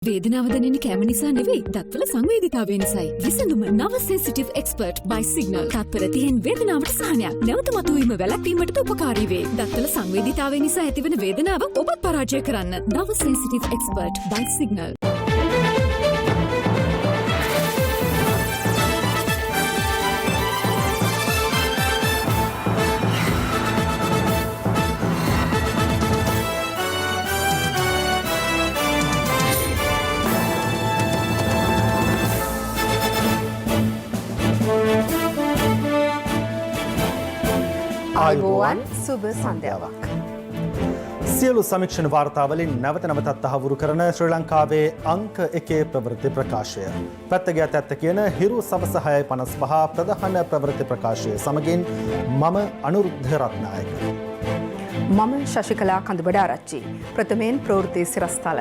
වේදනාව දැනෙන කැම නිසා නෙවෙයි දත්වල සංවේදීතාවය නිසායි. විසඳුම නව සෙන්සිටිව් එක්ස්පර්ට් by සිග්නල්. තත්පර 30න් වේදනාවට සහනයක්. නැවත මතුවීම වැළැක්වීමටද උපකාරී වේ. දත්වල සංවේදීතාවය නිසා ඇතිවන වේදනාව ඔබත් පරාජය කරන්න. නව සෙන්සිටිව් එක්ස්පර්ට් by සිග්නල්. ආයුබෝවන් සුබ සන්ධ්‍යාවක්. සියලු සමීක්ෂණ වාර්තාවලින් නැවත නැවතත් තහවුරු කරන ශ්‍රී ලංකාවේ අංක 1 ප්‍රවෘත්ති ප්‍රකාශය. පැත්තගියත් ඇත්ත කියන හිරු සවස 6:55 ප්‍රධාන ප්‍රවෘත්ති ප්‍රකාශය සමගින් මම අනුරුද්ධ රත්නායක. මම ශශිකලා කඳුබඩ ආරච්චි. ප්‍රථමයෙන් ප්‍රවෘත්ති සිරස්තල.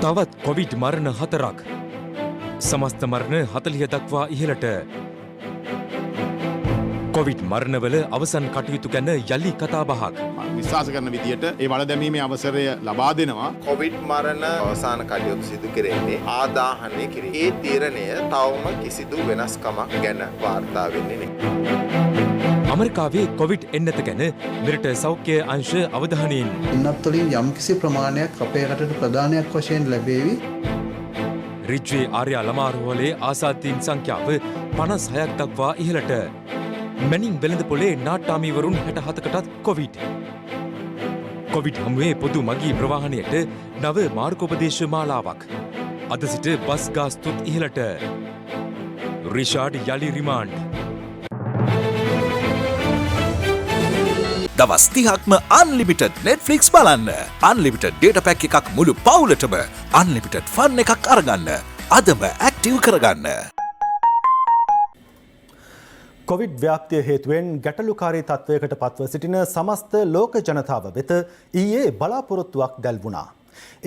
තවත් කොවිඩ් මරණ 4ක්. සමස්ත මරණ 40 දක්වා ඉහළට. කොවිඩ් මරණවල අවසන් කටයුතු ගැන යලි කතාබහක්. විශ්වාස කරන විදියට ඒ වළ දැමීමේ අවසරය ලබා දෙනවා. කොවිඩ් මරණ අවසාන කටයුතු සිදු කෙරෙන්නේ ආදාහනය කිරීම. ඒ තීරණය තවම කිසිදු වෙනස්කමක් ගැන වාර්තා වෙන්නේ නැහැ. ඇමරිකාවේ කොවිඩ් එන්නත ගැන මෙරට සෞඛ්‍ය අංශ අවධානයෙන්. එන්නත් වලින් යම්කිසි ප්‍රමාණයක් අපේ රටට ප්‍රධානයක් වශයෙන් ලැබේවි. රිජ්වේ ආර්යා ළමාරුහලේ ආසාදීන් සංඛ්‍යාව 56ක් දක්වා ඉහළට. මැනින් වෙළඳපොලේ නාට්‍යාමීවරුන් 67කටත් කොවිඩ්. කොවිඩ් හමුවේ පොදු මගී ප්‍රවාහනයට නව මාර්ගෝපදේශ මාලාවක්. අද සිට බස් ගාස්තුත් ඉහළට. රිෂාඩ් යලි රිමාන්ඩ්. දවස් 30ක්ම අන්ලිමිටඩ් Netflix බලන්න. අන්ලිමිටඩ් ඩේටා පැක් එකක් මුළු පවුලටම අන්ලිමිටඩ් ෆන් එකක් අරගන්න. අදම ඇක්ටිව් කරගන්න. කොවිඩ් ව්‍යාප්තිය හේතුවෙන් ගැටලුකාරී තත්ත්වයකට පත්ව සිටින සමස්ත ලෝක ජනතාව වෙත ඊයේ බලාපොරොත්තුවක් දැල්වුණා.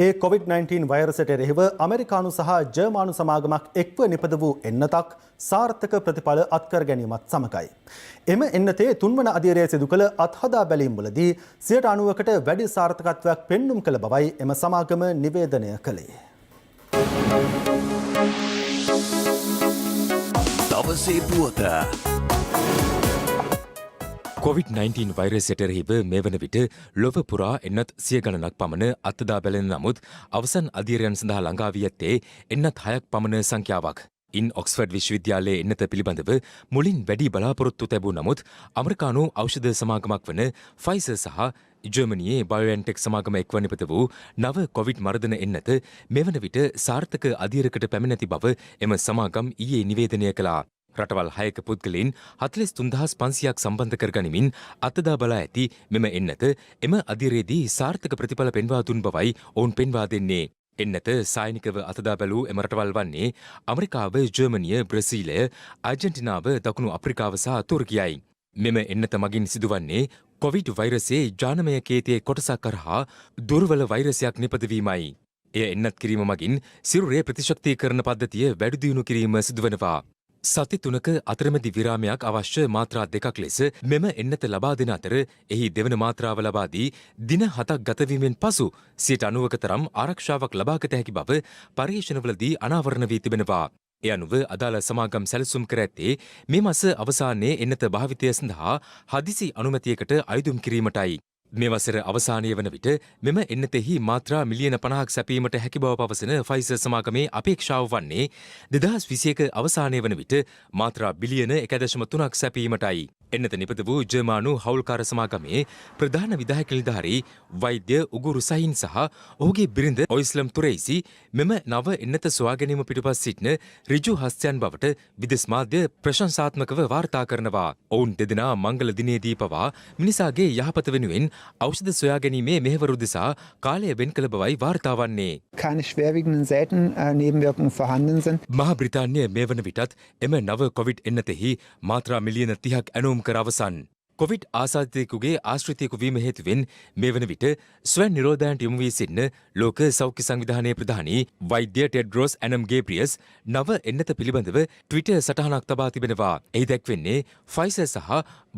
ඒ COVID-19 වෛරසයට එරෙහිව ඇමරිකානු සහ ජර්මානු සමාගමක් එක්ව නිපද වූ එන්නතක් සාර්ථක ප්‍රතිඵල අත්කර ගැනීමත් සමගයි. එම එන්නතේ තුන්වන අධීරය සිදු කළ අත්හදා බැලීම්වලදී 90%කට වැඩි සාර්ථකත්වයක් පෙන්නුම් කළ බවයි එම සමාගම නිවේදනය කළේ. දවසේ පුවත COVID-19 වෛරසයට එරෙහිව මේ වන විට ලොව පුරා එන්නත් 100 ගණනක් පමණ අත්දා බැලෙන නමුත් අවසන් අධීරයන් සඳහා ළඟා වී ඇත්තේ එන්නත් 6ක් පමණ සංඛ්‍යාවක්. ඉන් ඔක්ස්ෆර්ඩ් විශ්වවිද්‍යාලයේ එන්නත පිළිබඳව මුලින් වැඩි බලාපොරොත්තු තැබූ නමුත් ඇමරිකානු ඖෂධ සමාගමක් වන ෆයිසර් සහ ජර්මනියේ බයෝඑන්ටෙක් සමාගම එක්ව නිපද වූ නව කොවිඩ් මර්ධන එන්නත මෙවන විට සාර්ථක අධීරයකට පැමිණ ඇති බව එම සමාගම් ඊයේ නිවේදනය කළා. රටවල් 6ක පුද්ගලයන් 43500ක් සම්බන්ධ කර ගනිමින් අත්දා බලා ඇති මෙම එන්නත එම අධීරයේදී සාර්ථක ප්‍රතිඵල පෙන්වා දුන් බවයි ඔවුන් පෙන්වා දෙන්නේ. එන්නත සායනිකව අතදා බැලූ එම රටවල් වන්නේ ඇමරිකාව, ජර්මනිය, බ්‍රසීලය, ආජන්ටිනාව, දකුණු අප්‍රිකාව සහ තුර්කියයි. මෙම එන්නත මගින් සිදුවන්නේ කොවිඩ් වෛරසයේ ජානමය කේතයේ කොටසක් කරහා දුර්වල වෛරසයක් නිපදවීමයි. එය එන්නත් කිරීම මගින් සිරුරේ ප්‍රතිශක්තිකරණ පද්ධතිය වැඩි දියුණු කිරීම සිදුවනවා. සති 3ක අතරමැදි විරාමයක් අවශ්‍ය මාත්‍රා 2ක් ලෙස මෙම එන්නත ලබා දෙන අතර එහි දෙවන මාත්‍රාව ලබා දී දින 7ක් ගතවීමෙන් පසු 90% තරම් ආරක්ෂාවක් ලබාගත හැකි බව පරීක්ෂණවලදී අනාවරණ වී තිබෙනවා. ඒ අනුව අදාළ සමාගම් සැලසුම් කර ඇත්තේ මේ මාස අවසානයේ එන්නත භාවිතය සඳහා හදිසි අනුමැතියකට අයදුම් කිරීමටයි. මේ වසර අවසානය වන විට මෙම එන්නතෙහි මාත්‍රා මිලියන 50ක් සැපීමට හැකි බව පවසන ෆයිසර් සමාගමේ අපේක්ෂාව වන්නේ 2021 අවසානය වන විට මාත්‍රා බිලියන 1.3ක් සැපීමටයි. එන්නත නිපද වූ ජර්මානු හවුල්කාර සමාගමේ ප්‍රධාන විධායක නිලධාරී වෛද්‍ය උගුරු සහින් සහ ඔහුගේ බිරිඳ ඔයිස්ලම් තුරේසි මෙම නව එන්නත සොයා ගැනීම පිටුපස් සිටින ඍජු හස්තයන් බවට විදෙස් මාධ්‍ය ප්‍රශංසාත්මකව වාර්තා කරනවා. ඔවුන් දෙදෙනා මංගල දිනේදී පවා මිනිසාගේ යහපත වෙනුවෙන් ඖෂධ සොයා ගැනීමේ මෙහෙවරු දෙසා කාලය වෙන් කළ බවයි වාර්තා වන්නේ. Keine schwerwiegenden Seitennebenwirkungen vorhanden sind. මහා බ්‍රිතාන්‍ය මේ වන විටත් එම නව කොවිඩ් එන්නතෙහි මාත්‍රා මිලියන 30ක් ඇනෝම් කර අවසන්. කොවිඩ් ආසාදිතයෙකුගේ ආශ්‍රිතයෙකු වීම හේතුවෙන් මේ වන විට ස්වයං නිරෝධයන්ට යොමු වී සිටින ලෝක සෞඛ්‍ය සංවිධානයේ ප්‍රධානී වෛද්‍ය ටෙඩ්රොස් ඇනම් ගේබ්‍රියස් නව එන්නත පිළිබඳව ට්විටර් සටහනක් තබා තිබෙනවා. එහි දැක්වෙන්නේ ෆයිසර් සහ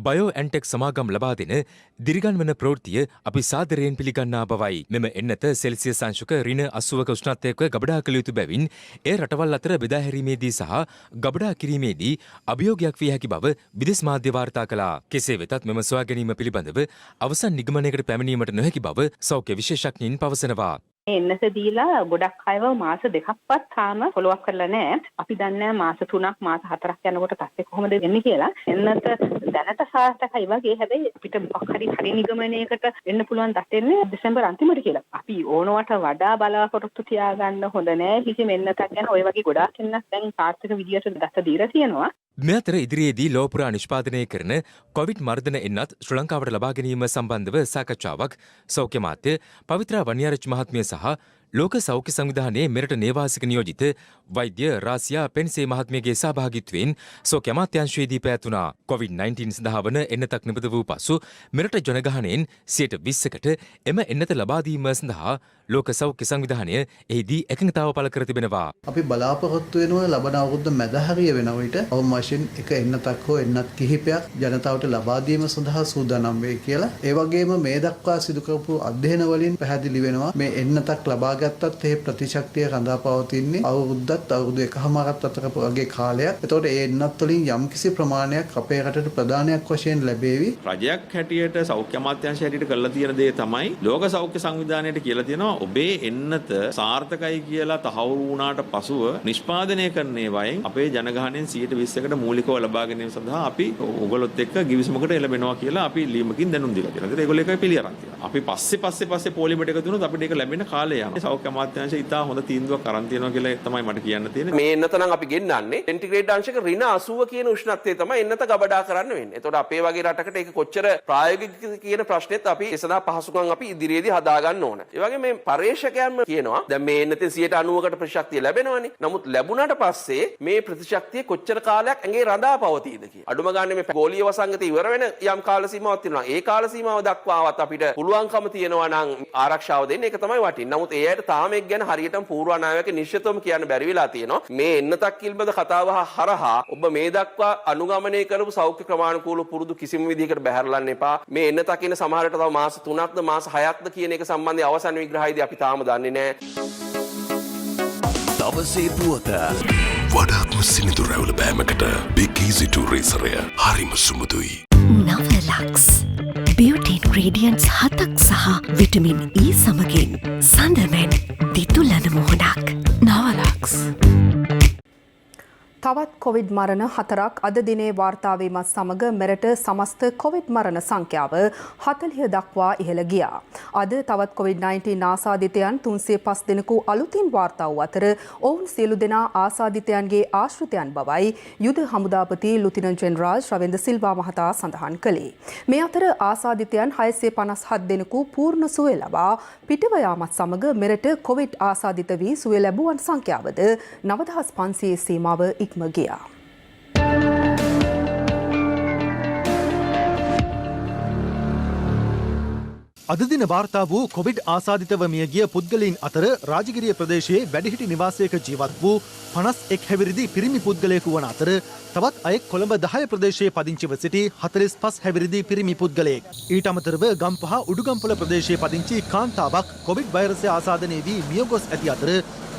බයෝඑන්ටෙක් සමාගම් ලබා දෙන දිරිගන්වන ප්‍රවෘත්තිය අපි සාදරයෙන් පිළිගන්නා බවයි. මෙම එන්නත සෙල්සියස් අංශක ඍණ 80ක උෂ්ණත්වයක ගබඩා කළ යුතු බැවින් එය රටවල් අතර බෙදා හැරීමේදී සහ ගබඩා කිරීමේදී අභියෝගයක් විය හැකි බව විදේශ මාධ්‍ය වාර්තා කළා. කෙසේ වෙතත් මෙම සොයා ගැනීම පිළිබඳව අවසන් නිගමනයකට පැමිණීමට නොහැකි බව සෞඛ්‍ය විශේෂඥයින් පවසනවා. එන්නත දීලා ගොඩක් අයව මාස දෙකක්වත් තාම ෆොලෝ අප් කරලා නැහැ. අපි දන්නේ මාස 3ක් මාස 4ක් යනකොට පස්සේ කොහොමද වෙන්නේ කියලා. එන්නත දැනට සාර්ථකයි වගේ. හැබැයි අපිට මොකක් හරි නිගමනයකට එන්න පුළුවන් දතෙන්නේ දෙසැම්බර් අන්තිමට කියලා. අපි ඕනවට වඩා බලාපොරොත්තු තියාගන්න හොඳ නැහැ. කිසිම එන්නතක් ගැන ඔය වගේ ගොඩාක් එන්නත් දැන් සාර්ථක විදියට දත දීලා තියෙනවා. මේ අතර ඉදිරියේදී ලෝපුරා නිෂ්පාදනය කරන කොවිඩ් මර්ධන එන්නත් ශ්‍රී ලංකාවට ලබා ගැනීම සම්බන්ධව සාකච්ඡාවක් සෞඛ්‍ය මාත්‍ය පවිත්‍රා වනිආරච්චි මහත්මිය සහ ලෝක සෞඛ්‍ය සංවිධානයේ මෙරට නේවාසික නියෝජිත වෛද්‍ය රාසියා පෙන්සේ මහත්මියගේ සහභාගීත්වයෙන් සෞඛ්‍ය අමාත්‍යාංශයේදී පැවැතුණා. COVID-19 සඳහා වන එන්නතක් නිපද වූ පසු මෙරට ජනගහනයෙන් 20%කට එම එන්නත ලබා දීම සඳහා ලෝක සෞඛ්‍ය සංවිධානය එහිදී එකඟතාව පළ කර තිබෙනවා. අපි බලාපොරොත්තු වෙනවා ලබන අවුරුද්ද මැද හරිය වෙන විට අවම වශයෙන් එක එන්නතක් හෝ එන්නත් කිහිපයක් ජනතාවට ලබා දීම සඳහා සූදානම් වෙයි කියලා. ඒ වගේම මේ දක්වා සිදු කරපු අධ්‍යයන වලින් පැහැදිලි වෙනවා මේ එන්නතක් ලබා ගත්තත් ඒ ප්‍රතිශක්තිය රඳා පවතින්නේ අවුරුද්දත් අවුරුදු එකහමාරත් අතර වගේ කාලයක්. එතකොට ඒ එන්නත් වලින් යම්කිසි ප්‍රමාණයක් අපේ රටට ප්‍රධානයක් වශයෙන් ලැබේවි. රජයක් හැටියට සෞඛ්‍ය අමාත්‍යාංශය හැටියට කරලා තියෙන දේ තමයි ලෝක සෞඛ්‍ය සංවිධානයට කියලා තියෙනවා ඔබේ එන්නත සාර්ථකයි කියලා තහවුරු වුණාට පසුව නිෂ්පාදනය කරන ඒවායින් අපේ ජනගහනයෙන් 120කට මූලිකව ලබා ගැනීම සඳහා අපි ඔයගොල්ලොත් එක්ක ගිවිසුමකට එළඹෙනවා කියලා අපි ලියුමකින් දැනුම් දීලා තියෙනවා. ඒත් ඒගොල්ලෝ එකයි පිළිඅරන් තියෙනවා. අපි පස්සේ පොලිමට එකතු වුණොත් අපිට ඒක ලැබෙන කාලය යනවා. සෞඛ්‍ය අමාත්‍යාංශය ඉතා හොඳ තීන්දුවක් අරන් තියෙනවා කියලා තමයි මට කියන්න තියෙන්නේ. මේ එන්නත නම් අපි ගෙන්නන්නේ සෙන්ටිග්‍රේඩ් අංශක ඍණ 80 කියන උෂ්ණත්වයේ තමයි එන්නත ගබඩා කරන්න වෙන්නේ. එතකොට අපේ වගේ රටකට ඒක කොච්චර ප්‍රායෝගිකද කියන ප්‍රශ්නෙත් අපි ඒ සඳහා පහසුකම් අපි ඉදිරියේදී හදා ගන්න ඕන. ඒ වගේ මේ පරේක්ෂකයන්ම කියනවා දැන් මේ එන්නතෙන් 90%කට ප්‍රතිශක්තිය ලැබෙනවනේ. නමුත් ලැබුණාට පස්සේ මේ ප්‍රතිශක්තිය කොච්චර කාලයක් ඇඟේ රඳා පවතීද කියලා. අඩුම ගානේ මේ ගෝලීය වසංගතය ඉවර වෙන යම් කාල සීමාවක් තියෙනවා. ඒ කාල සීමාව දක්වාවත් අපිට පුළුවන්කම තියෙනවා නම් ආරක්ෂාව දෙන්න. ඒක තමයි වටින්නේ. නමුත් ඒ ඇයට තාම ඒක ගැන හරියටම පූර්වානායක නිශ්චිතවම කියන්න බැරි වෙලා තියෙනවා. මේ එන්නතක් පිළිබඳ කතාව හරහා ඔබ මේ දක්වා අනුගමනය කරපු සෞඛ්‍ය ක්‍රමානුකූල පුරුදු කිසිම විදිහකට බැහැරලන්න එපා. මේ එන්නතක් ඉන්න සමහරට තව මාස 3ක්ද මාස 6ක්ද කියන එක සම්බන්ධයෙන් අවසන් විග්‍රහයේදී අපි තාම දන්නේ නැහැ. දවසේ පුවත වඩාත්ම සිනිඳු රැවුල බෑමකට Big Easy to රේසරය හරිම සුමුදුයි. නවලක්ස් බියුටි ඉන්ග්‍රීඩියන්ට්ස් 7ක් සහ විටමින් E සමගින් සඳමෙන් දිතුලන මුහුණක්. නවලක්ස්. තවත් කොවිඩ් මරණ 4ක් අද දිනේ වාර්තා වීමත් සමග මෙරට සමස්ත කොවිඩ් මරණ සංඛ්‍යාව 40 දක්වා ඉහළ ගියා. අද තවත් කොවිඩ්-19 ආසාදිතයන් 305 දෙනෙකු අලුතින් වාර්තා වූ අතර ඔවුන් සියලු දෙනා ආසාදිතයන්ගේ ආශ්‍රිතයන් බවයි යුද හමුදාපති ලුතිනන්ට් ජෙනරාල් ශ්‍රවෙන්ද සිල්වා මහතා සඳහන් කළේ. මේ අතර ආසාදිතයන් 657 දෙනෙකු පූර්ණ සුවය ලබා පිටව යාමත් සමග මෙරට කොවිඩ් ආසාදිත වී සුවය ලැබුවන් සංඛ්‍යාවද 9500 සීමාව ඉක්ම ගියා. අද දින වාර්තා වූ කොවිඩ් ආසාදිතව මියගිය පුද්ගලයන් අතර රාජගිරිය ප්‍රදේශයේ වැඩිහිටි නිවාසයක ජීවත් වූ 51 හැවිරිදි පිරිමි පුද්ගලයෙකු වන අතර තවත් අයෙක් කොළඹ 10 ප්‍රදේශයේ පදිංචිව සිටි 45 හැවිරිදි පිරිමි පුද්ගලයෙක්. ඊට අමතරව ගම්පහ උඩුගම්පොළ ප්‍රදේශයේ පදිංචි කාන්තාවක් කොවිඩ් වෛරසය ආසාදනය වී මිය ගොස් ඇති අතර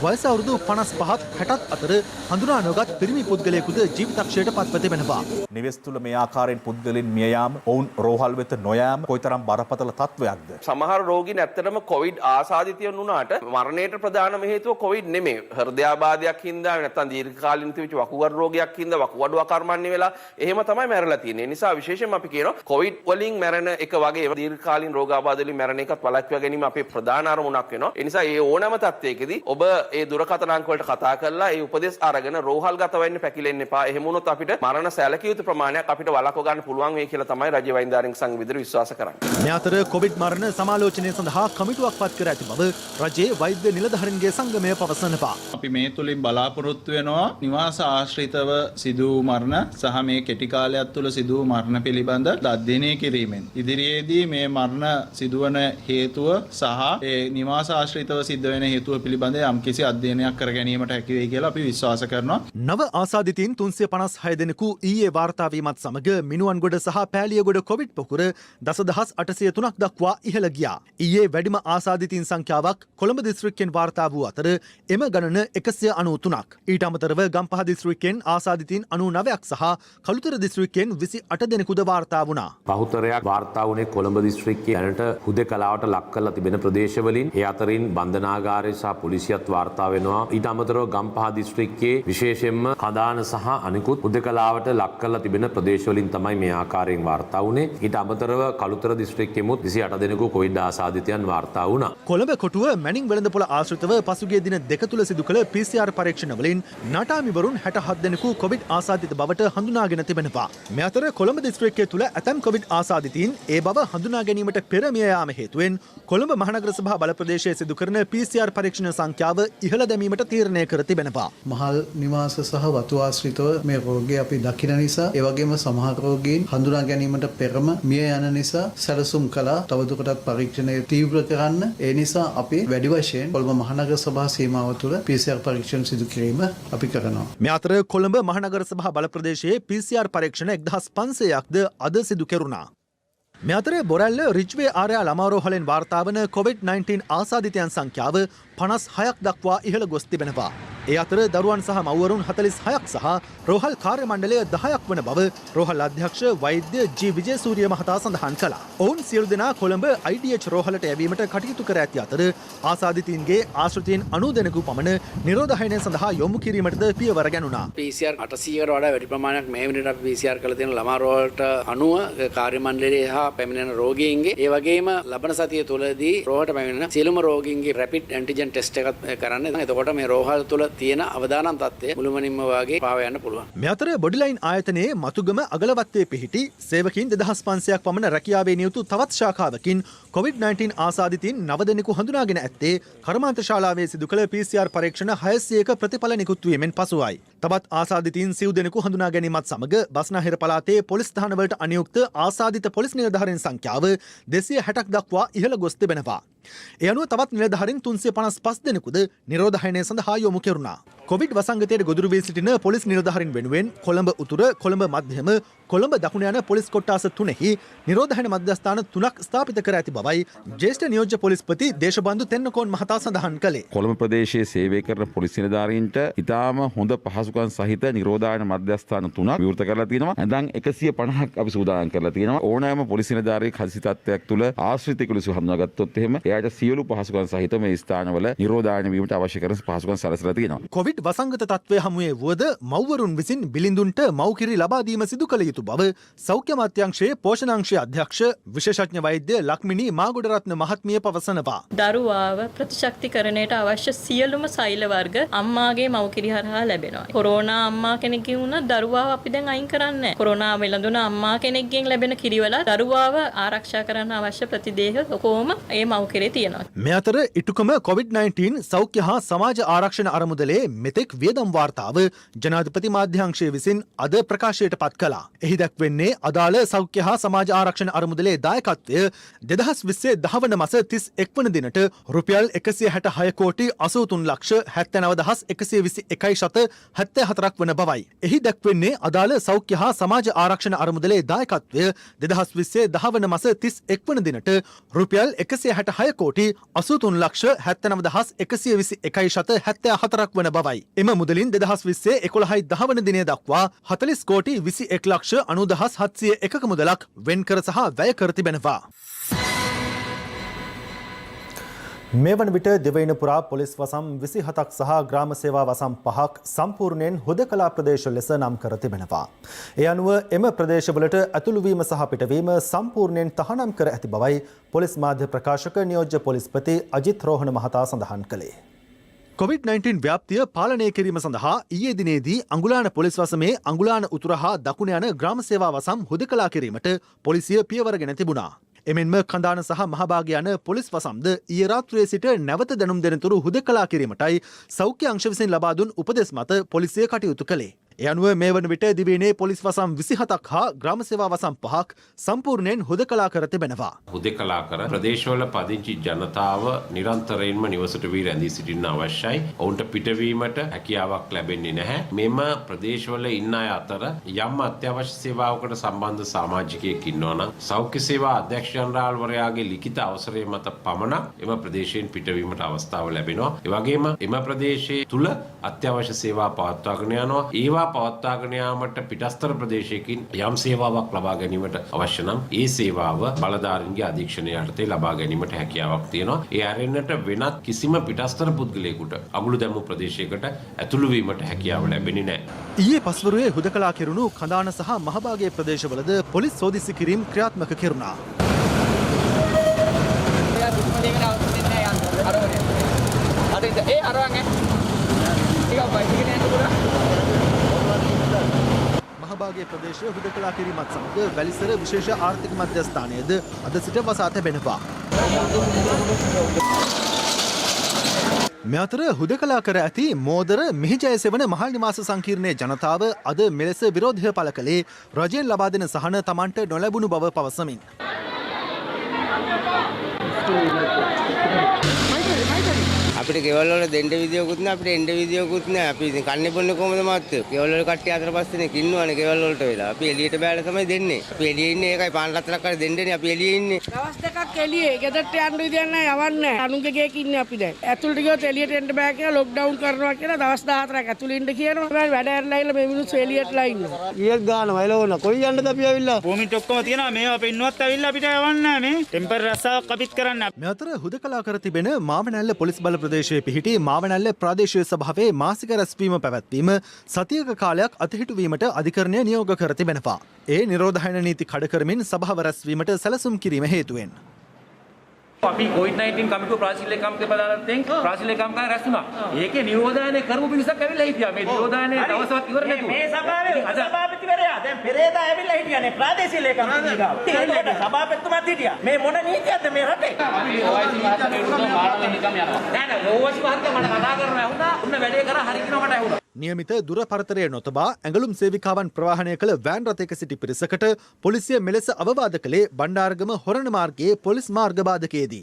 වයස අවුරුදු 55ත් 60ත් අතර හඳුනා නොගත් පිරිමි පුද්ගලයෙකුද ජීවිතක්ෂයට පත්ව තිබෙනවා. නිවෙස් තුළ මේ ආකාරයෙන් පුද්ගලයන් මිය යාම, ඔවුන් රෝහල් වෙත නොයාම කොයිතරම් බරපතල තත්වයක්ද? සමහර රෝගීන් ඇත්තටම කොවිඩ් ආසාදිතයන් වුණාට මරණයට ප්‍රධානම හේතුව කොවිඩ් නෙමෙයි. හෘදයාබාධයක් හින්දා නැත්නම් දීර්ඝකාලීන තිබිච්ච වකුගඩු රෝගයක් හින්දා වකුගඩුව අකර්මණ්‍ය වෙලා එහෙම තමයි මැරලා තියෙන්නේ. ඒ නිසා විශේෂයෙන්ම අපි කියනවා කොවිඩ් වලින් මැරෙන එක වගේ දීර්ඝකාලීන රෝගාබාධ වලින් මැරෙන එකත් වළක්වා ගැනීම අපේ ප්‍රධාන අරමුණක් වෙනවා. ඒ නිසා මේ ඕනෑම තත්ත්වයකදී ඔබ ඒ දුරකථන අංක වලට කතා කරලා ඒ උපදෙස් අරගෙන රෝහල් ගත වෙන්න පැකිලෙන්න එපා. එහෙම වුණොත් අපිට මරණ සැලකිය යුතු ප්‍රමාණයක් අපිට වළක්ව ගන්න පුළුවන් වෙයි කියලා තමයි රජ්‍ය වෛද්‍යාරික සංවිධානය විශ්වාස කරන්නේ. මේ අතර කොවිඩ් මරණ සමාලෝචනය සඳහා කමිටුවක් පත් කර ඇති බව රජයේ වෛද්‍ය නිලධාරීන්ගේ සංගමය පවසනවා. අපි මේ තුලින් බලාපොරොත්තු වෙනවා නිවාස ආශ්‍රිතව සිදු වූ මරණ සහ මේ කෙටි කාලයක් තුළ සිදු වූ මරණ පිළිබඳ අධ්‍යයනය කිරීමෙන් ඉදිරියේදී මේ මරණ සිදුවන හේතුව සහ ඒ නිවාස ආශ්‍රිතව සිද්ධ වෙන හේතුව පිළිබඳ යම්කිසි අධ්‍යයනයක් කර ගැනීමට හැකි වෙයි කියලා අපි විශ්වාස කරනවා. නව ආසාදිතයින් 356 දෙනෙකු ඊයේ වාර්තා වීමත් සමග මිනුවන්ගොඩ සහ පෑලියගොඩ කොවිඩ් පොකුර 10800 දක්වා ඉහළ ගියා. ඊයේ වැඩිම ආසාදිතයින් සංඛ්‍යාවක් කොළඹ දිස්ත්‍රික්කයෙන් වාර්තා වූ අතර එම ගණන 193ක්. ඊට අමතරව ගම්පහ දිස්ත්‍රික්කයෙන් ආසාදිතයින් 99ක් සහ කළුතර දිස්ත්‍රික්කයෙන් 28 දෙනෙකුද වාර්තා වුණා. බහුතරයක් වාර්තා වුණේ කොළඹ දිස්ත්‍රික්කයේ දැනට හුදකලාවට ලක් කරලා තිබෙන ප්‍රදේශවලින්. ඒ අතරින් බන්ධනාගාරය සහ පොලිසියත් වාර්තා වෙනවා. ඊට අමතරව ගම්පහ දිස්ත්‍රික්කයේ විශේෂයෙන්ම කදාන සහ අනිකුත් හුදකලාවට ලක් කරලා තිබෙන ප්‍රදේශවලින් තමයි මේ ආකාරයෙන් වාර්තා වුණේ. ඊට අමතරව කළුතර දිස්ත්‍රික්කෙමුත් 28 දෙනෙකු කොවිඩ් ආසාදිතයන් වාර්තා වුණා. කොළඹ කොටුව මැනින් වෙළඳපොළ ආශ්‍රිතව පසුගිය දින දෙක තුල සිදු කළ PCR පරීක්ෂණ වලින් නටාමිවරුන් 67 දෙනෙකු කොවිඩ් ආසාදිත බවට හඳුනාගෙන තිබෙනවා. මේ අතර කොළඹ දිස්ත්‍රික්කය තුල ඇතැම් කොවිඩ් ආසාදිතයින් ඒ බව හඳුනා ගැනීමට පෙර මිය යාම හේතුවෙන් කොළඹ මහනගර සභා බල ප්‍රදේශයේ සිදු කරන PCR පරීක්ෂණ සංඛ්‍යාව ඉහළ දැමීමට තීරණය කර තිබෙනවා. මහල් නිවාස සහ වතු ආශ්‍රිතව මේ රෝගය අපි දකින නිසා ඒ වගේම සමහර රෝගීන් හඳුනා ගැනීමට පෙරම මිය යන නිසා සැලසුම් කළා තවදුරටත් පරීක්ෂණය තීව්‍ර කරන්න. ඒ නිසා අපි වැඩි වශයෙන් කොළඹ මහනගර සභා සීමාව තුළ PCR පරීක්ෂණ සිදු කිරීම අපි කරනවා. මේ අතර කොළඹ මහනගර සභා බල ප්‍රදේශයේ PCR පරීක්ෂණ 1500ක්ද අද සිදු කෙරුණා. මේ අතර බොරැල්ල රිච්වේ ආර්යා ළමාරෝහලෙන් වාර්තා වන COVID-19 ආසාදිතයන් සංඛ්‍යාව 56ක් දක්වා ඉහළ ගොස් තිබෙනවා. ඒ අතර දරුවන් සහ මව්වරුන් 46ක් සහ රෝහල් කාර්ය මණ්ඩලය 10ක් වන බව රෝහල් අධ්‍යක්ෂ වෛද්‍ය ජී විජේසූරිය මහතා සඳහන් කළා. ඔවුන් සියලු දෙනා කොළඹ IDH රෝහලට යැවීමට කටයුතු කර ඇති අතර ආසාදිතයින්ගේ ආශ්‍රිතයින් 90 දෙනෙකු පමණ නිරෝධායනය සඳහා යොමු කිරීමටද පියවර ගැනුණා. PCR 800කට වඩා වැඩි ප්‍රමාණයක් මේ වෙනට අපි PCR කරලා තියෙන ළමා රෝහලට 90 කාර්ය මණ්ඩලයේ හා පැමිණෙන රෝගීන්ගේ ඒ වගේම ලබන සතිය තුලදී රෝහලට පැමිණෙන සියලුම රෝගීන්ගේ රැපිඩ් ඇන්ටිජන් ටෙස්ට් එකක් කරන්න. එතකොට මේ රෝහල් තුල තියෙන අවදානම් තත්ත්වය මුළුමනින්ම වාගේ පාව යන්න පුළුවන්. මේ අතර බොඩිලයින් ආයතනයේ මතුගම අගලවත්තේ පිහිටි සේවකීන් 2500ක් පමණ රැකියාවේ නියුතු තවත් ශාඛාවකින් COVID-19 ආසාදිතයින් 9 දෙනෙකු හඳුනාගෙන ඇත්තේ කර්මාන්ත ශාලාවේ සිදු කළ PCR පරීක්ෂණ 600ක ප්‍රතිඵල නිකුත් වීමෙන් පසුවයි. තවත් ආසාදිතයින් 90 දෙනෙකු හඳුනා ගැනීමත් සමග බස්නාහිර පළාතේ පොලිස් ස්ථානවලට අනියුක්ත ආසාදිත පොලිස් නිලධාරීන් සංඛ්‍යාව 260ක් දක්වා ඉහළ ගොස් තිබෙනවා. ඒ අනුව තවත් නිලධාරීන් 355 දෙනෙකුද නිරෝධායනය සඳහා යොමු කෙරුණා. කොවිඩ් වසංගතයට ගොදුරු වී සිටින පොලිස් නිලධාරීන් වෙනුවෙන් කොළඹ උතුර, කොළඹ මධ්‍යම, කොළඹ දකුණ යන පොලිස් කොට්ටාස 3හි නිරෝධායන මධ්‍යස්ථාන 3ක් ස්ථාපිත කර ඇති බවයි ජ්‍යෙෂ්ඨ නියෝජ්‍ය පොලිස්පති දේශබන්දු තෙන්නකෝන් මහතා සඳහන් කළේ. කොළඹ ප්‍රදේශයේ සේවය කරන පොලිස් නිලධාරීන්ට ඉතාම හොඳ පහසුකම් සහිත නිරෝධායන මධ්‍යස්ථාන 3ක් විවෘත කරලා තියෙනවා. ඇඳන් 150ක් අපි සූදානම් කරලා තියෙනවා. ඕනෑම පොලිස් නිලධාරියෙක් හදිසි තත්ත්වයක් තුළ ආශ්‍රිතයෙකු ලෙස හඳුනාගත්තොත් එහෙම එයාට සියලු පහසුකම් සහිත මේ ස්ථානවල නිරෝධායන වීමට අවශ්‍ය කරන පහසුකම් සැලසලා තියෙනවා. කොවිඩ් වසංගත තත්ත්වය හමුවේ වුවද මව්වරුන් විසින් බිලිඳුන්ට මව්කිරි ලබා දීම සිදු කළ යුතු බව සෞඛ්‍ය අමාත්‍යාංශයේ පෝෂණාංශයේ අධ්‍යක්ෂ විශේෂඥ වෛද්‍ය ලක්මිනී මාගොඩරත්න මහත්මිය පවසනවා. දරුවාව ප්‍රතිශක්තිකරණයට අවශ්‍ය සියලුම සෛල වර්ග අම්මාගේ මව්කිරි හරහා ලැබෙනවා. කොරෝනා අම්මා කෙනෙක්ගේ වුණා දරුවාව අපි දැන් අයින් කරන්නේ නැහැ. කොරෝනා වෙළඳුන අම්මා කෙනෙක්ගෙන් ලැබෙන කිරිවල දරුවාව ආරක්ෂා කරන්න අවශ්‍ය ප්‍රතිදේහ ඔකෝම ඒ මව්කිරේ තියෙනවා. මේ අතර ඉටුකම COVID-19 සෞඛ්‍ය හා සමාජ ආරක්ෂණ අරමුදලේ මෙතෙක් වියදම් වාර්තාව ජනාධිපති මාධ්‍යාංශය විසින් අද ප්‍රකාශයට පත් කළා. එහි දැක්වෙන්නේ අදාළ සෞඛ්‍ය හා සමාජ ආරක්ෂණ අරමුදලේ දායකත්වය 2020 10 වන මාස 31 වන දිනට රුපියල් 166 කෝටි 83 ලක්ෂ 79121.74ක් වන බවයි. එහි දැක්වෙන්නේ අදාළ සෞඛ්‍ය හා සමාජ ආරක්ෂණ අරමුදලේ දායකත්වය 2020 10 වන මාස 31 වන දිනට රුපියල් 166 කෝටි 83 ලක්ෂ 79121.74ක් වන බවයි. එම මුදලින් 2020 11 10 වන දිනය දක්වා 40 කෝටි 21 ලක්ෂ 90,701ක මුදලක් වෙන්කර සහ වැය කර තිබෙනවා. මේ වන විට දෙවයින පුරා පොලිස් වසම් 27ක් සහ ග්‍රාම සේවා වසම් 5ක් සම්පූර්ණයෙන් හුදකලා ප්‍රදේශ ලෙස නම් කර තිබෙනවා. ඒ අනුව එම ප්‍රදේශවලට ඇතුළුවීම සහ පිටවීම සම්පූර්ණයෙන් තහනම් කර ඇති බවයි පොලිස් මාධ්‍ය ප්‍රකාශක නියෝජ්‍ය පොලිස්පති අජිත් රෝහණ මහතා සඳහන් කළේ. COVID-19 ව්‍යාප්තිය පාලනය කිරීම සඳහා ඊයේ දිනේදී අඟුලාන පොලිස් වසමේ අඟුලාන උතුර හා දකුණ යන ග්‍රාම සේවා වසම් හුදකලා කිරීමට පොලිසිය පියවරගෙන තිබුණා. එමෙන්ම කඳාන සහ මහභාග යන පොලිස් වසම්ද ඊයේ රාත්‍රියේ සිට නැවත දැනුම් දෙනතුරු හුදකලා කිරීමටයි සෞඛ්‍ය අංශ විසින් ලබා දුන් උපදෙස් මත පොලිසිය කටයුතු කළේ. ඒ අනුව මේ වන විට දිවයිනේ පොලිස් වසම් 27ක් හා ග්‍රාම සේවා වසම් 5ක් සම්පූර්ණයෙන් හුදකලා කර තිබෙනවා. හුදකලා කර ප්‍රදේශවල පදිංචි ජනතාව නිරන්තරයෙන්ම නිවසට වී රැඳී සිටින්න අවශ්‍යයි. ඔවුන්ට පිටවීමට හැකියාවක් ලැබෙන්නේ නැහැ. මෙම ප්‍රදේශවල ඉන්න අය අතර යම් අත්‍යවශ්‍ය සේවාවකට සම්බන්ධ සමාජිකයෙක් ඉන්නවා නම් සෞඛ්‍ය සේවා අධ්‍යක්ෂ ජනරාල්වරයාගේ ලිඛිත අවසරය මත පමණක් එම ප්‍රදේශයෙන් පිටවීමට අවස්ථාව ලැබෙනවා. ඒ වගේම එම ප්‍රදේශයේ තුල අත්‍යවශ්‍ය සේවා පවත්වාගෙන යනවා. ඒවා පවත්වාගෙන යාමට පිටස්තර ප්‍රදේශයකින් යම් සේවාවක් ලබා ගැනීමට අවශ්‍ය නම් ඒ සේවාව බලධාරීන්ගේ අධීක්ෂණය යටතේ ලබා ගැනීමට හැකියාවක් තියෙනවා. ඒ ඇරෙන්නට වෙනත් කිසිම පිටස්තර පුද්ගලයෙකුට අගුළු දැමූ ප්‍රදේශයකට ඇතුළු වීමට හැකියාව ලැබෙන්නේ නැහැ. ඊයේ පස්වරුවේ හුදකලා කෙරුණු කඳාන සහ මහභාගයේ ප්‍රදේශවලද පොලිස් සෝදිසි කිරීම ක්‍රියාත්මක කෙරුණා. මහභාගයේ ප්‍රදේශය හුදකලා කිරීමත් සමග වැලිසර විශේෂ ආර්ථික මධ්‍යස්ථානයේද අද සිට වසා තැබෙනවා. මේ අතර හුදකලා කර ඇති මෝදර මිහිජයසෙවන මහල් නිවාස සංකීර්ණයේ ජනතාව අද මෙලෙස විරෝධය පළ කළේ රජයෙන් ලබා දෙන සහන තමන්ට නොලැබුණු බව පවසමින්. අපිට ගෙවල් වල දෙන්න විදියකුත් නැහැ අපිට එන්න විදියකුත් නැහැ අපි ඉතින් කන්නේ බොන්නේ කොහමද මහත්තයෝ ගෙවල් වල කට්ටිය අතර පස්සේනේ ඉන්නවනේ ගෙවල් වලට වෙලා අපි එළියට බෑලා තමයි දෙන්නේ අපි එළියේ ඉන්නේ ඒකයි පාන් රත්තරක් කරලා දෙන්නනේ අපි එළියේ ඉන්නේ දවස් දෙකක් එළියේ ගෙදරට යන්න විදියක් නැහැ යවන්නේ අනුන්ගේ ගේක ඉන්නේ අපි දැන් ඇතුළට ගියොත් එළියට එන්න බෑ කියලා ලොක්ඩවුන් කරනවා කියලා දවස් 14ක් ඇතුළේ ඉන්න කියනවා හැබැයි වැඩ ඇරලා ඉන්න මේ මිනිස්සු එළියටලා ඉන්නවා ඊයක් ගන්නවා එළවන කොයි යන්නද අපි ඇවිල්ලා භූමිට ඔක්කොම තියෙනවා මේවා අපි ඉන්නවත් ඇවිල්ලා අපිට යවන්න නැහැ මේ ටෙම්පර් රස්සාවක් අපිත් කරන්න මේ අතර හුදකලා කර තිබෙන මාවනැල්ල පොලිස් බල ප්‍රදේශයේ පිහිටි මාවනැල්ල ප්‍රාදේශීය සභාවේ මාසික රැස්වීම පැවැත්වීම සතියක කාලයක් අතහිටුවීමට අධිකරණය නියෝග කර තිබෙනවා. ඒ නිරෝධායන නීති කඩ කරමින් සභාව රැස්වීමට සැලසුම් කිරීම හේතුවෙන්. අපි COVID-19 කමිටුව ප්‍රාශීලේ කම්කේ බලාලෙන් ප්‍රාශීලේ කම්කා රැස්ුණා. ඒකේ නිරෝධායන කරපු පිරිසක් ඇවිල්ලා හිටියා. මේ නිරෝධායන දවසවත් ඉවර නැතුව. මේ සභාවේ සභාපතිවරයා දැන් පෙරේදා ඇවිල්ලා හිටියානේ ප්‍රාදේශීය ලේකම් දිගාව. ඒකට සභාපතිතුමාත් හිටියා. මේ මොන නීතියක්ද මේ රටේ? අපි OIC මහත්තයා විරුද්ධව මානව නිකම් යනවා. නෑ OIC මහත්තයා මට කතා කරනවා වුණා. උන්න වැඩේ කරා හරි කිනව මට ඇහුණා. නියමිත දුර පරතරය නොතබා ඇඟලුම් සේවිකාවන් ප්‍රවාහනය කළ වෑන් රථයක සිටි පිරිසකට පොලිසිය මෙලෙස අවවාද කළේ බණ්ඩාරගම හොරණ මාර්ගයේ පොලිස් මාර්ග බාධකයේදී.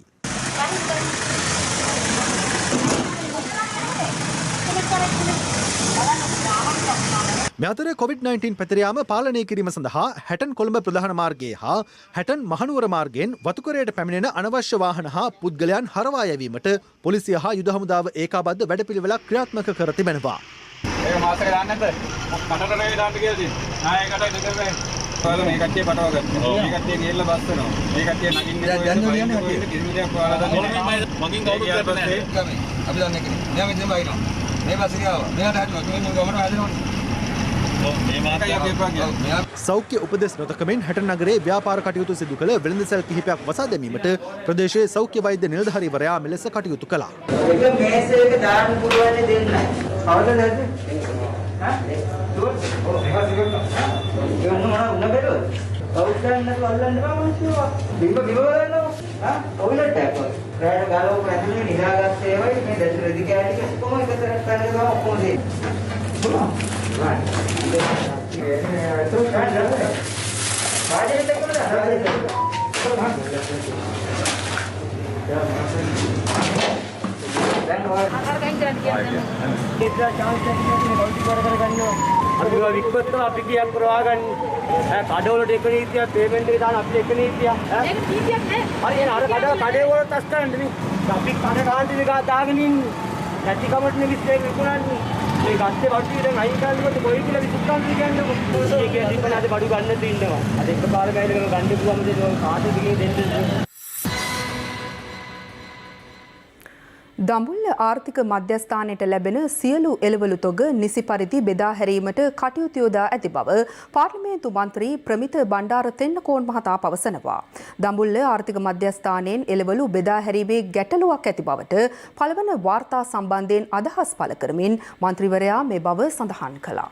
මේ අතර COVID-19 පැතිරයාම පාලනය කිරීම සඳහා හැටන් කොළඹ ප්‍රධාන මාර්ගයේ හා හැටන් මහනුවර මාර්ගයෙන් වතුකරයට පැමිණෙන අනවශ්‍ය වාහන හා පුද්ගලයන් හරවා යැවීමට පොලිසිය හා යුද හමුදාව ඒකාබද්ධ වැඩපිළිවෙලක් ක්‍රියාත්මක කර තිබෙනවා. ඒක මාසෙක දාන්න නැද්ද? කටට නේ දාන්න කියලා තියෙනවා. නායකට දෙකේ ඔයාලා මේ කට්ටිය පටව ගන්න. මේ කට්ටිය ගිහලා බස් වෙනවා. මේ කට්ටිය නගින්නේ දැන් යන්නේ කිරිමිටියක් ඔයාලා දාන්න. මගින් කවුරුත් කරන්නේ නැහැ. අපි දන්නේ කෙනෙක්. මෙයා මෙතන බයිනවා. මේ බස් එක ආවා. මෙයාට හරිනවා. මේ ගමන හදනවනේ. සෞඛ්‍ය උපදෙස් නොතකමින් හැටන් නගරේ ව්‍යාපාර කටයුතු සිදු කළ වෙළඳසැල් කිහිපයක් වසා දැමීමට ප්‍රදේශයේ සෞඛ්‍ය වෛද්‍ය නිලධාරීවරයා මෙලෙස කටයුතු කළා. එක මේසයක දාන්න පුළුවන් දෙන්න. කවද නැද්ද? හා? දුර. ඔව් ඒක සිගන්න. ඒක උන්න බැලුවද? කවුරුත් නැතුව අල්ලන්න බෑ මිනිස්සු. බිම ගන්නව. හා? ඔයිලට් එකක්. රැයට ගාලව පැතුනේ නිදාගත්තේ ඒවයි මේ දැසු රෙදි කෑලි කොහොම එකතරක් කරගෙන ගම ඔක්කොම දෙන්න. අපි කියක් කරවා ගන්න කඩවලට එක නීතියක් පේමන්ට් එක දාන අපිට එක නීතියක් ඒක නීතියක් නෑ හරි එන අර කඩේ වලට තස් කරන්නේ අපි කඩ කාන්ති එක දාගෙන ඉන්නේ නැති කමටනේ විශ්ලේෂණය විකුණන්නේ මේ ගත්තේ වට්ටිය දැන් අයින් කරනකොට කොයි කියලා විසුද්ධාන්ති කියන්නේ ඒකේ දීපන අද බඩු ගන්න දෙන්නවා අද එකපාර ගෑනක ගන්න පුළුවන් දෙයක් කාටද දෙන්නේ දඹුල්ල ආර්ථික මධ්‍යස්ථානයට ලැබෙන සියලු එළවලු තොග නිසි පරිදි බෙදා හැරීමට කටයුතු යොදා ඇති බව පාර්ලිමේන්තු මන්ත්‍රී ප්‍රමිත බණ්ඩාර තෙන්නකෝන් මහතා පවසනවා. දඹුල්ල ආර්ථික මධ්‍යස්ථානයෙන් එළවලු බෙදා හැරීමේ ගැටලුවක් ඇති බවට පළවන වාර්තා සම්බන්ධයෙන් අදහස් පළ කරමින් මන්ත්‍රීවරයා මේ බව සඳහන් කළා.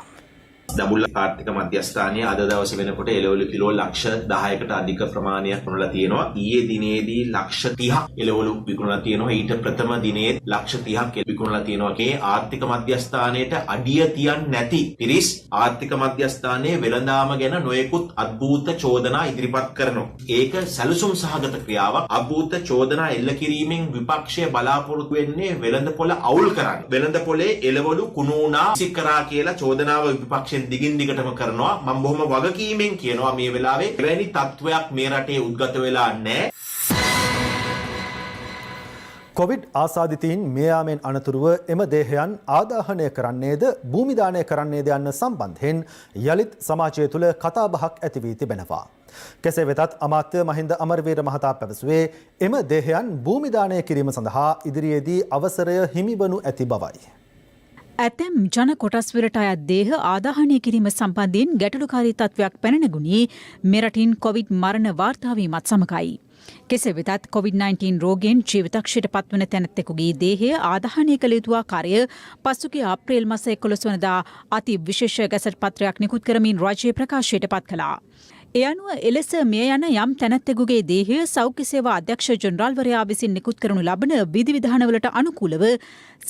දඹුල්ල ආර්ථික මධ්‍යස්ථානයේ අද දවසේ වෙනකොට එළවලු කිලෝ ලක්ෂ 10කට අධික ප්‍රමාණයක් වුණලා තියෙනවා. ඊයේ දිනේදී ලක්ෂ 30ක් එළවලු විකුණලා තියෙනවා. ඊට ප්‍රථම දිනේ ලක්ෂ 30ක් විකුණලා තියෙනවා. මේ ආර්ථික මධ්‍යස්ථානයට අඩිය තියන්නේ නැති පිරිස් ආර්ථික මධ්‍යස්ථානයේ වෙළඳාම ගැන නොයෙකුත් අද්භූත චෝදනා ඉදිරිපත් කරනවා. ඒක සැලසුම් සහගත ක්‍රියාවක්. අද්භූත චෝදනා එල්ල කිරීමෙන් විපක්ෂය බලාපොරොත්තු වෙන්නේ වෙළඳපොළ අවුල් කරන්න. වෙළඳපොලේ එළවලු කුණුණා සිකරා කියලා චෝදනාව විපක්ෂ දිගින් දිගටම කරනවා. මම බොහොම වගකීමෙන් කියනවා මේ වෙලාවේ එවැනි තත්වයක් මේ රටේ උද්ගත වෙලා නැහැ. කොවිඩ් ආසාදිතයින් මේ යාමෙන් අනතුරුව එම දේහයන් ආදාහනය කරන්නේද භූමිදානය කරන්නේද යන්න සම්බන්ධයෙන් යලිත් සමාජය තුළ කතාබහක් ඇති වී තිබෙනවා. කෙසේ වෙතත් අමාත්‍ය මහින්ද අමරවීර මහතා පැවසුවේ එම දේහයන් භූමිදානය කිරීම සඳහා ඉදිරියේදී අවසරය හිමිවනු ඇති බවයි. ඇතැම් ජන කොටස්වලට අයත් දේහ ආදාහනය කිරීම සම්බන්ධයෙන් ගැටලුකාරී තත්ත්වයක් පැන නැගුණේ මෙරටින් කොවිඩ් මරණ වාර්තාවීමත් සමගයි. කෙසේ වෙතත් COVID-19 රෝගයෙන් ජීවිතක්ෂයට පත්වන තැනැත්තෙකුගේ දේහය ආදාහනය කළ යුතු ආකාරය පසුගිය අප්‍රේල් මාස 11 වනදා අති විශේෂ ගැසට් පත්‍රයක් නිකුත් කරමින් රාජ්‍ය ප්‍රකාශයට පත් කළා. ඒ අනුව එලෙස මිය යන යම් තැනැත්තෙකුගේ දේහය සෞඛ්‍ය සේවා අධ්‍යක්ෂ ජනරාල්වරයා විසින් නිකුත් කරනු ලබන විධිවිධානවලට අනුකූලව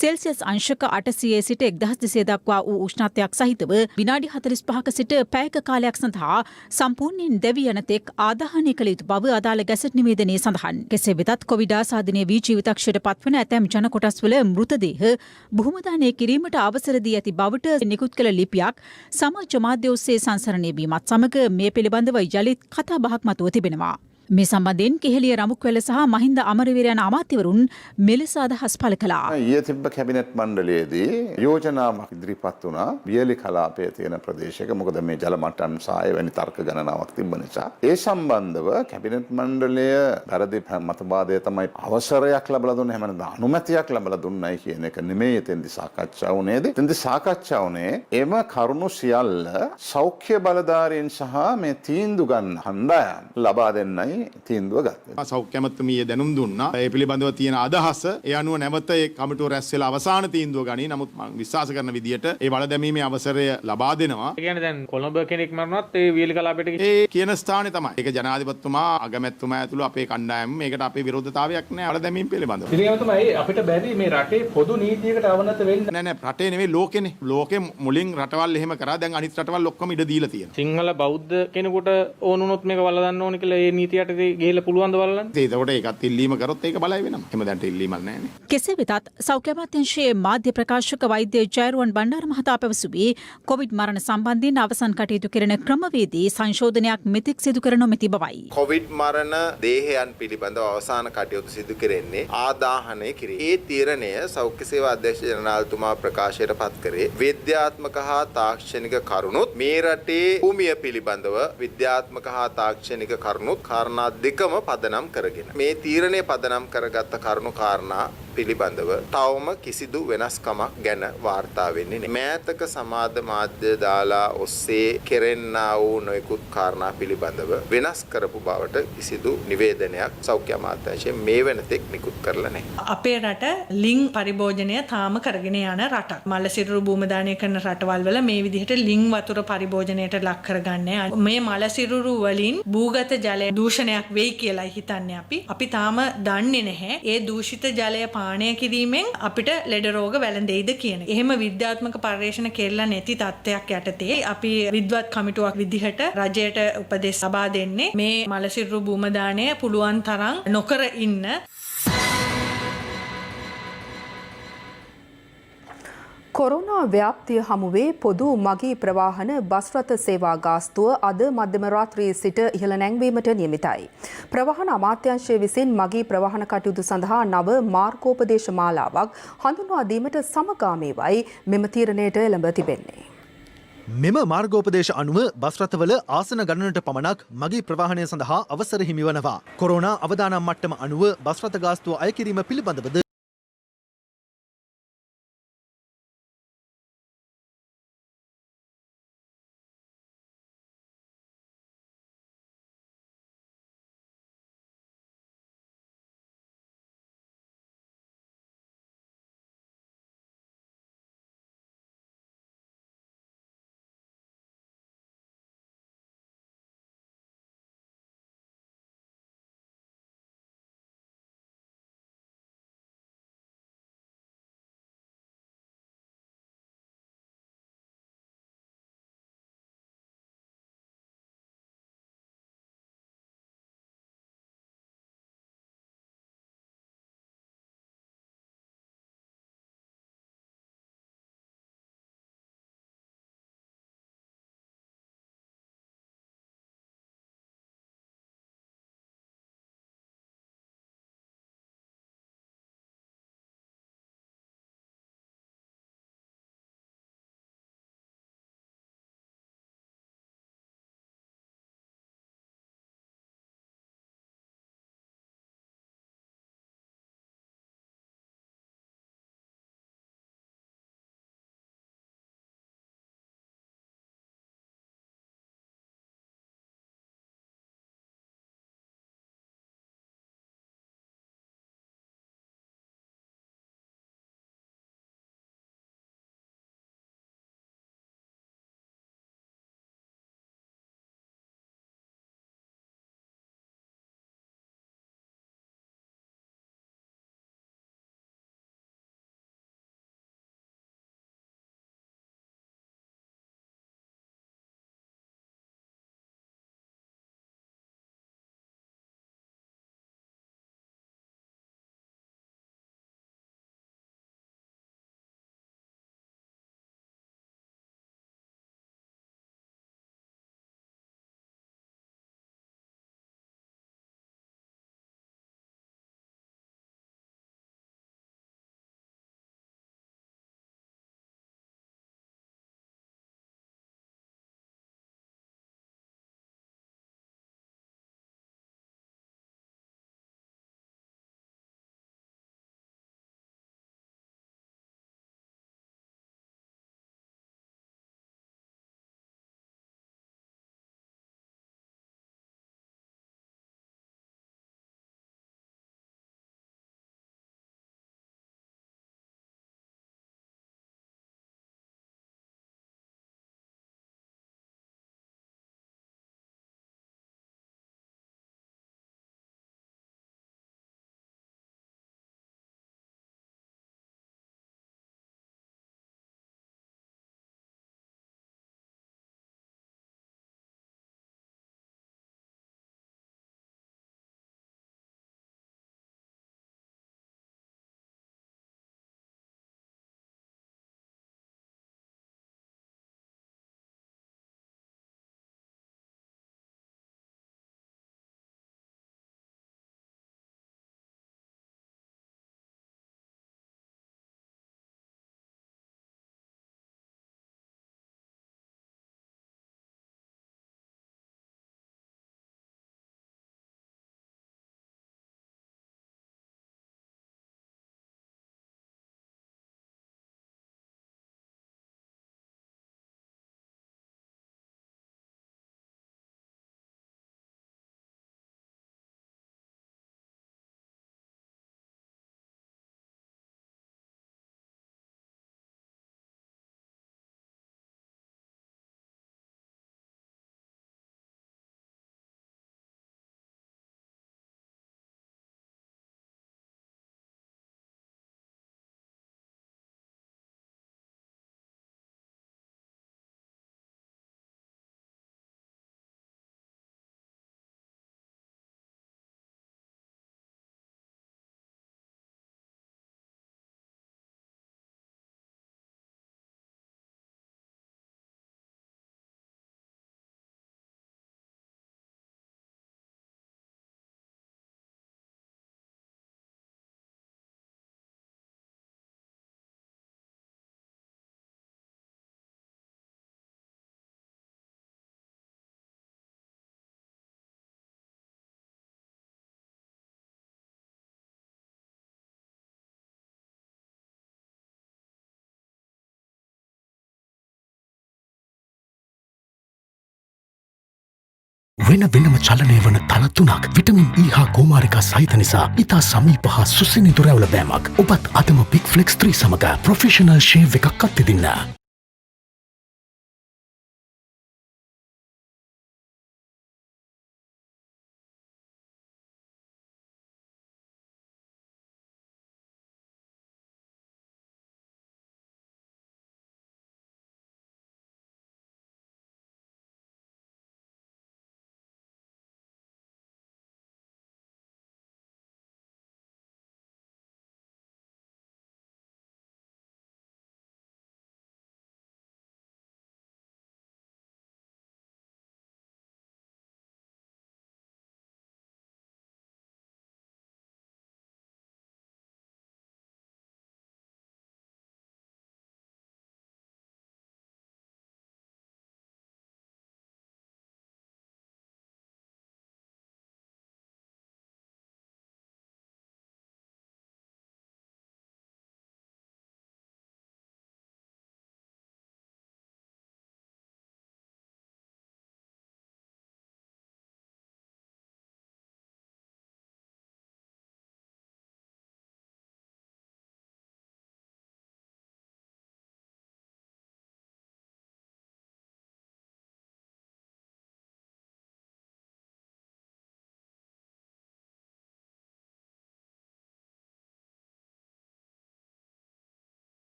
සෙල්සියස් අංශක 800 සිට 1200 දක්වා වූ උෂ්ණත්වයක් සහිතව විනාඩි 45ක සිට පැයක කාලයක් සඳහා සම්පූර්ණයෙන් දැවී යන තෙක් ආදාහනය කළ යුතු බව අදාළ ගැසට් නිවේදනයේ සඳහන්. කෙසේ වෙතත් කොවිඩ් ආසාදනය වී ජීවිතක්ෂයට පත්වන ඇතැම් ජන කොටස්වල මෘතදේහ බොහොමදානය කිරීමට අවසර දී ඇති බවට නිකුත් කළ ලිපියක් සමාජ මාධ්‍ය ඔස්සේ සංසරණය වීමත් සමග මේ පිළිබඳව යලිත් කතා බහක් මතුව තිබෙනවා. මේ සම්බන්ධයෙන් කෙහෙලිය රමුක්වැල්ල සහ මහින්ද අමරවීර යන අමාත්‍යවරුන් මෙලෙස අදහස් පළ කළා. ඊයේ තිබ්බ කැබිනට් මණ්ඩලයේදී යෝජනාවක් ඉදිරිපත් වුණා වියලි කලාපයේ තියෙන ප්‍රදේශයක. මොකද මේ ජල මට්ටම් සහ එවැනි තර්ක ගණනාවක් තිබ්බ නිසා ඒ සම්බන්ධව කැබිනට් මණ්ඩලය වැරදි මතවාදය තමයි අවසරයක් ලැබලා දුන්නේ, එහෙම නැත්නම් අනුමැතියක් ලැබලා දුන්නයි කියන එක නෙමෙයි එතෙන්දි සාකච්ඡා වුණේද. එතෙන්දි සාකච්ඡා වුණේ එම කරුණු සියල්ල සෞඛ්‍ය බලධාරීන් සහ මේ තීන්දුව ගන්න හන්දයන් ලබා දෙන්නයි තීන්දුව ගත්තා. සෞඛ්‍ය අමාත්‍යමිය දැනුම් දුන්නා. ඒ පිළිබඳව තියෙන අදහස ඒ අනුව නැවත ඒ කමිටුව රැස් වෙලා අවසාන තීන්දුව ගනී. නමුත් මම විශ්වාස කරන විදියට ඒ වල දැමීමේ අවසරය ලබා දෙනවා. ඒ කියන්නේ දැන් කොළඹ කෙනෙක් මරනවත් ඒ වියලි කලාපයට ඒ කියන ස්ථානේ තමයි. ඒක ජනාධිපතිතුමා අගමැතිතුමා ඇතුළු අපේ කණ්ඩායම මේකට අපේ විරෝධතාවයක් නැහැ වල දැමීම පිළිබඳව. ඉතින් තමයි අපිට බැරි මේ රටේ පොදු නීතියකට අවනත වෙන්න. නෑ රටේ නෙවෙයි ලෝකෙනේ. ලෝකෙ මුලින් රටවල් එහෙම කරා. දැන් අනිත් රටවල් ඔක්කොම ඉඩ දීලා තියෙනවා. සිංහල බෞද්ධ කෙනෙකුට ඕන වුණොත් මේක වලදන්න ඕන කියලා ඒ නීතියට ගිහිල්ලා පුළුවන් ද බලන්න. ඒකට ඒකත් ඉල්ලීම කරොත් ඒක බලයි වෙනවා. එහෙම දැන්ට ඉල්ලීමක් නැහැනේ. කෙසේ වෙතත් සෞඛ්‍ය අමාත්‍යාංශයේ මාධ්‍ය ප්‍රකාශක වෛද්‍ය ජයරුවන් බණ්ඩාර මහතා පැවසුවේ කොවිඩ් මරණ සම්බන්ධයෙන් අවසන් කටයුතු කරන ක්‍රමවේදී සංශෝධනයක් මෙතෙක් සිදු කර නොමැති බවයි. කොවිඩ් මරණ දේහයන් පිළිබඳව අවසාන කටයුතු සිදු කෙරෙන්නේ ආදාහනය කිරීම. ඒ තීරණය සෞඛ්‍ය සේවා අධ්‍යක්ෂ ජනරාල්තුමා ප්‍රකාශයට පත් කරේ. විද්‍යාත්මක හා තාක්ෂණික කරුණුත් මේ රටේ භූමිය පිළිබඳව විද්‍යාත්මක හා තාක්ෂණික කරුණුත් කාරණා දෙකම පදනම් කරගෙන මේ තීරණය පදනම් කරගත්ත කරුණු කාරණා පිළිබඳව තවම කිසිදු වෙනස්කමක් ගැන වාර්තා වෙන්නේ නැහැ. මෑතක සමාජ මාධ්‍ය දාලා ඔස්සේ කෙරෙන්නා වූ නොයෙකුත් කාරණා පිළිබඳව වෙනස් කරපු බවට කිසිදු නිවේදනයක් සෞඛ්‍ය අමාත්‍යාංශයෙන් මේ වෙනතෙක් නිකුත් කරලා නැහැ. අපේ රට ලිං පරිභෝජනය තාම කරගෙන යන රටක්. මල සිරුරු භූමදානය කරන රටවල් වල මේ විදිහට ලිං වතුර පරිභෝජනයට ලක් කරගන්නේ. මේ මල සිරුරු වලින් භූගත ජලය දූෂණයක් වෙයි කියලා හිතන්නේ අපි තාම දන්නේ නැහැ. ඒ දූෂිත ජලය පානය කිරීමෙන් අපිට ලෙඩ රෝග වැළඳෙයිද කියන. එහෙම විද්‍යාත්මක පර්යේෂණ කෙරෙලා නැති තත්ත්වයක් යටතේ අපි විද්වත් කමිටුවක් විදිහට රජයට උපදෙස් ලබා දෙන්නේ මේ මලසිරුරු භූමදානය පුළුවන් තරම් නොකර ඉන්න. කොරෝනා ව්‍යාප්තිය හමුවේ පොදු මගී ප්‍රවාහන බස් රථ සේවා ගාස්තුව අද මධ්‍යම රාත්‍රියේ සිට ඉහළ නැංවීමට නියමිතයි. ප්‍රවාහන අමාත්‍යාංශය විසින් මගී ප්‍රවාහන කටයුතු සඳහා නව මාර්ගෝපදේශ මාලාවක් හඳුන්වා දීමට සමගාමීවයි මෙම තීරණයට එළඹ තිබෙන්නේ. මෙම මාර්ගෝපදේශ අනුව බස් රථවල ආසන ගණනට පමණක් මගී ප්‍රවාහනය සඳහා අවසර හිමිවනවා. කොරෝනා අවදානම් මට්ටම අනුව බස් රථ ගාස්තුව අය කිරීම පිළිබඳවද වෙන වෙනම චලනය වන තල 3ක් විටමින් E හා කුමාරිකා සහිත නිසා ඉතා සමීප හා සුසිනිඳු රැවුල බෑමක්. ඔබත් අදම බිග් ෆ්ලෙක්ස් 3 සමග ප්‍රොෆෙෂනල් ෂේව් එකක් අත්විඳින්න.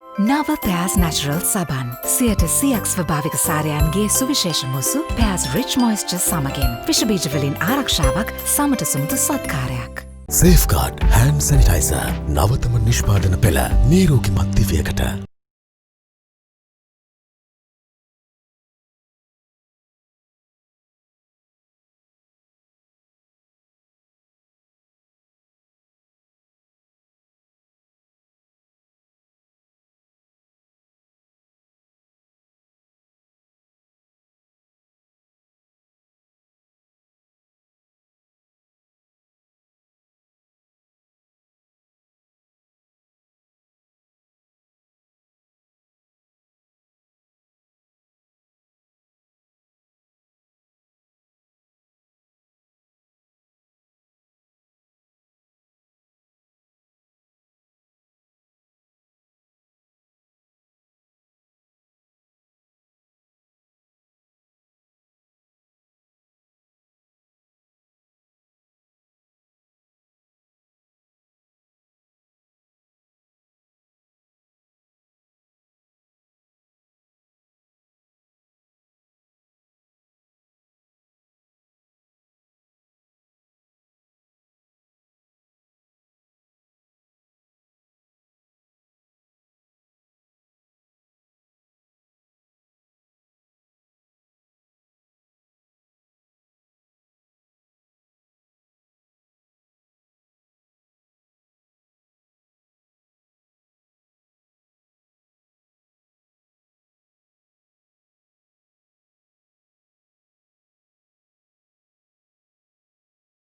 නව පෑස් නැචරල් සබන් 100% ස්වභාවික සාරයන්ගේ සුවිශේෂ මුසු පෑස් රිච් මොයිස්චර් සමගින් විෂබීජවලින් ආරක්ෂාවක් සමට සුමුදු සත්කාරයක්. සේෆ්ගාඩ් හෑන්ඩ් සැනිටයිසර් නවතම නිෂ්පාදන පෙළ නිරෝගිමත් දිවියකට.